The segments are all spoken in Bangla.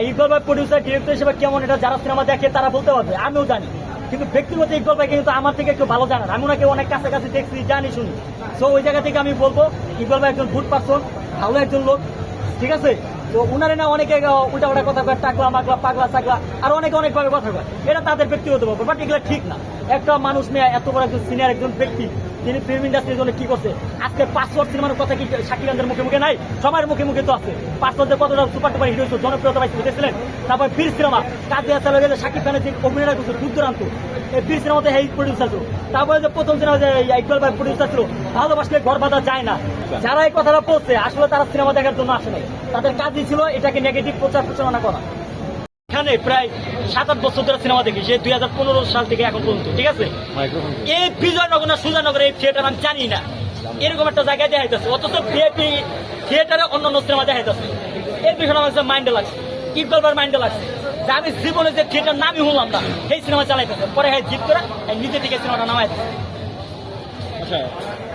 ইকবাল ভাই প্রডিউসার ডিরেক্টর হিসেবে কেমন এটা যারা সিনেমা দেখে তারা বলতে পারবে, আমিও জানি। কিন্তু ব্যক্তিগত ইকবাল ভাই কিন্তু আমার থেকে একটু ভালো জানেন, আমি ওনাকে অনেক কাছাকাছি দেখছি, জানি শুনি। সো ওই জায়গা থেকে আমি বলবো ইকবাল ভাই একজন গুড পারসন, ভালো একজন লোক, ঠিক আছে। তো উনারে না অনেকে উল্টা উল্টা কথা কয়, টাকলা মাকলা পাগলা চাকলা আর অনেকভাবে কথা কয়, এটা তাদের ব্যক্তিগত ব্যাপার, বাট এগুলো ঠিক না। একটা মানুষ নিয়ে এত বড় একজন সিনিয়র একজন ব্যক্তি, তিনি ফিল্ম ইন্ডাস্ট্রির জন্য কি করছে, আজকে পাসওয়ার্ড সিনেমার কথা কি শাকিব খানদের মুখে মুখে নাই? সবার মুখে মুখে তো আছে। পাসওয়ার্ডের কতটা সুপার টুপার হিট হয়েছে, জনপ্রিয়তা পাইছে দেখছিলেন। তারপর বীর সিনেমা কাজে আসা গেলে শাকিব খানের যে অভিনয়টা করছে দুর্দান্ত, এই বীর সিনেমাতে এই প্রডিউসার ছিল। তারপরে যে প্রথম সিনেমা যে ইকবাল ভাই প্রডিউসার ছিল, ভালোবাসলে ঘর বাঁধা যায় না। যারা এই কথাটা বলছে আসলে তারা সিনেমা দেখার জন্য আসে নাই, তাদের কাজই ছিল এটাকে নেগেটিভ প্রচার প্রচারণা করা। এখানে প্রায় 7-8 বছর ধরে সিনেমা দেখি, সে 2015 সাল থেকে এখন পর্যন্ত, ঠিক আছে। এই বিজয়নগর না সুজয়নগর এই থিয়েটার আমি জানি না, এরকম একটা জায়গায় দেখা যাচ্ছে, অথচ ভিআইপি থিয়েটারে অন্যান্য সিনেমা দেখা যাচ্ছে। এর বিষয়ে আমার মাইন্ডে লাগছে, ইকবাল ভাইয়ের মাইন্ডে লাগছে যে আমি জীবনে যে থিয়েটার নামই হলাম না, সেই সিনেমা চালাইতেছে। পরে হ্যাঁ জিত করে নিজে থেকে সিনেমাটা নামাইতেছে। আচ্ছা,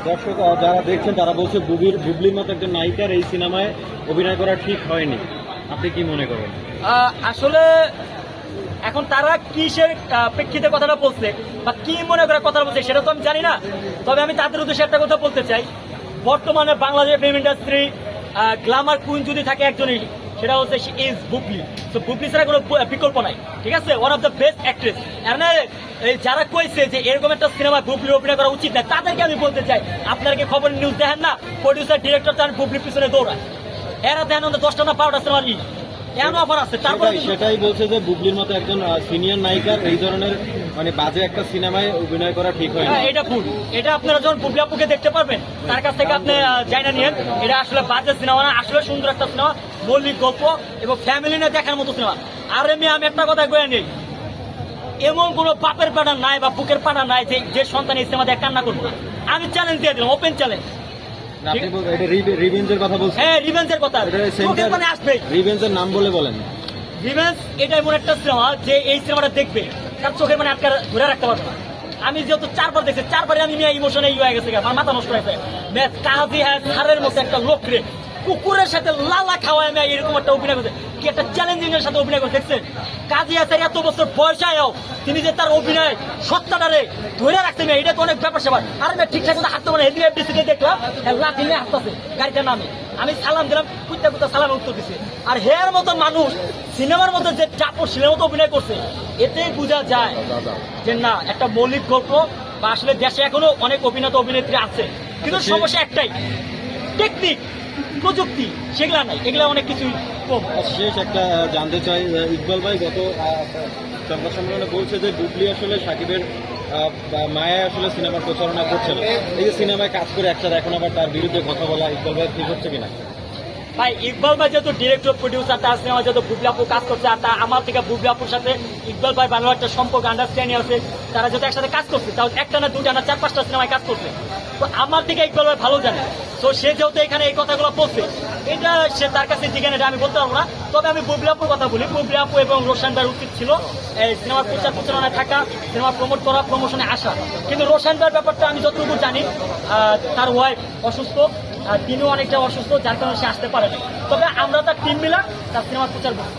দর্শক যারা দেখছেন তারা বলছে বুবলির মতো একজন নায়িকার এই সিনেমায় অভিনয় করা ঠিক হয়নি, আপনি কি মনে করেন? আসলে এখন তারা কিসের প্রেক্ষিতে কথাটা বলছে বা কি মনে করে কথা বলছে সেটা তো আমি জানি না। তবে আমি তাদের উদ্দেশ্যে একটা কথা বলতে চাই, বর্তমানে Bangladesh film industry Glamour queen যদি থাকে একজনই, সেটা হচ্ছে ইজ বুবলি। তো বুবলি ছাড়া কোনো বিকল্প নাই, ঠিক আছে। One of the best actress. যারা কইছে যে এরকম একটা সিনেমা বুবলির অভিনয় করা উচিত না, তাদেরকে আমি বলতে চাই, আপনারা কি খবর নিউজ দেখেন না? প্রডিউসার ডিরেক্টর তার বুবলির পিছনে দৌড়ায়, এরা দেখেন 10টা না 12টা সিনেমার সেটাই বলছে যে বুবলির মতো একজন সিনিয়র নায়িকার এই ধরনের মানে বাজে একটা সিনেমায় অভিনয় করা ঠিক হয় না। এটা ভুল। এটা আপনারা যখন বুবলি আপুকে দেখতে পারবেন, তার কাছ থেকে আপনি জানা নিয়েন এটা আসলে বাজে সিনেমা না, আসলে সুন্দর একটা সিনেমা, মৌলিক গল্প এবং ফ্যামিলি নিয়ে দেখার মতো সিনেমা। আর আমি একটা কথা কয়ে নেই, এমন কোনো বাপের পাড়া নাই বা বুকের পাড়া নাই যে সন্তান এই সিনেমা দেখে কান্না করবো না। আমি চ্যালেঞ্জ দিয়ে দিলাম, ওপেন চ্যালেঞ্জ। রিভেঞ্জের কথা বলছেন? হ্যাঁ, রিভেঞ্জের কথা আসবে। রিভেঞ্জের নাম বলে বলেন। রিভেঞ্জ এটা এমন একটা সিনেমা যে এই সিনেমাটা দেখবে তার চোখের মানে আটকে ধরে রাখতে পারবে না। আমি যেহেতু 4 বার দেখছি, 4 বারে আমি ইমোশনে হয়ে গেছে, আমার মাথা নষ্ট হয়েছে। কাজী হ্যাঁ সারের মতো একটা লোক রে কুকুরের সাথে লালা খাওয়ায় আমি এরকম একটা অভিনয় করছে, কি একটা চ্যালেঞ্জিং এর সাথে অভিনয় করে দেখছেন। কাজী হাসান এত বছর বয়সায়ও তিনি যে তার অভিনয় সত্তাটারে ধরে রাখতে মেয়ে, এটা তো অনেক ব্যাপার স্যাপার। আর আমি ঠিকঠাক মতো হাঁটতে পারে এফডিসিতে দেখলাম লাঠি নিয়ে হাঁটতেছে গাড়িটার নামে, আমি সালাম দিলাম, কুত্তা সালাম উত্তর দিছে। আর হেয়ার মতো মানুষ সিনেমার মধ্যে যে চাপড় ছিলের মতো অভিনয় করছে, এতেই বোঝা যায় যে না, একটা মৌলিক গল্প বা আসলে দেশে এখনো অনেক অভিনেতা অভিনেত্রী আছে, কিন্তু সমস্যা একটাই, টেকনিক প্রযুক্তি সেগুলা নাই, এগুলা অনেক কিছুই কম। শেষ একটা জানতে চাই, ইকবাল ভাই গত সংবাদ সম্মেলনে বলছে যে বুবলি আসলে সাকিবের মায়া আসলে সিনেমার প্রচারণা করছে না, এই যে সিনেমায় কাজ করে একসাথে এখন আবার তার বিরুদ্ধে কথা বলা, ইকবাল ভাই ঠিক হচ্ছে কিনা? ভাই ইকবাল ভাই যেহেতু ডিরেক্টর প্রডিউসার, তার সিনেমা যেহেতু বুবলি আপু কাজ করছে, আর আমার থেকে বুবলি আপুর সাথে ইকবাল ভাই ভালো একটা সম্পর্ক আন্ডারস্ট্যান্ডিং আছে, তারা যেহেতু একসাথে কাজ করছে, তাও একটা না 2টা না 4-5টা সিনেমায় কাজ করছে, তো আমার থেকে ইকবাল ভাই ভালো জানে। তো সে যেহেতু এখানে এই কথাগুলো বলছে, এটা সে তার কাছে জিজ্ঞাসা, এটা আমি বলতে পারবো না। তবে আমি বুবলি আপুর কথা বলি, বুবলি আপু এবং রোশন ভাইয়ের উচিত ছিল এই সিনেমার প্রচারণায় থাকা, সিনেমা প্রমোট করা, প্রমোশনে আসা। কিন্তু রোশন ভাইয়ের ব্যাপারটা আমি যতটুকু জানি, তার ওয়াইফ অসুস্থ, তিনিও অনেকটা অসুস্থ, যার কারণে সে আসতে পারে না। তবে আমরা তার টিম মিলা তার সিনেমা প্রচার করছি।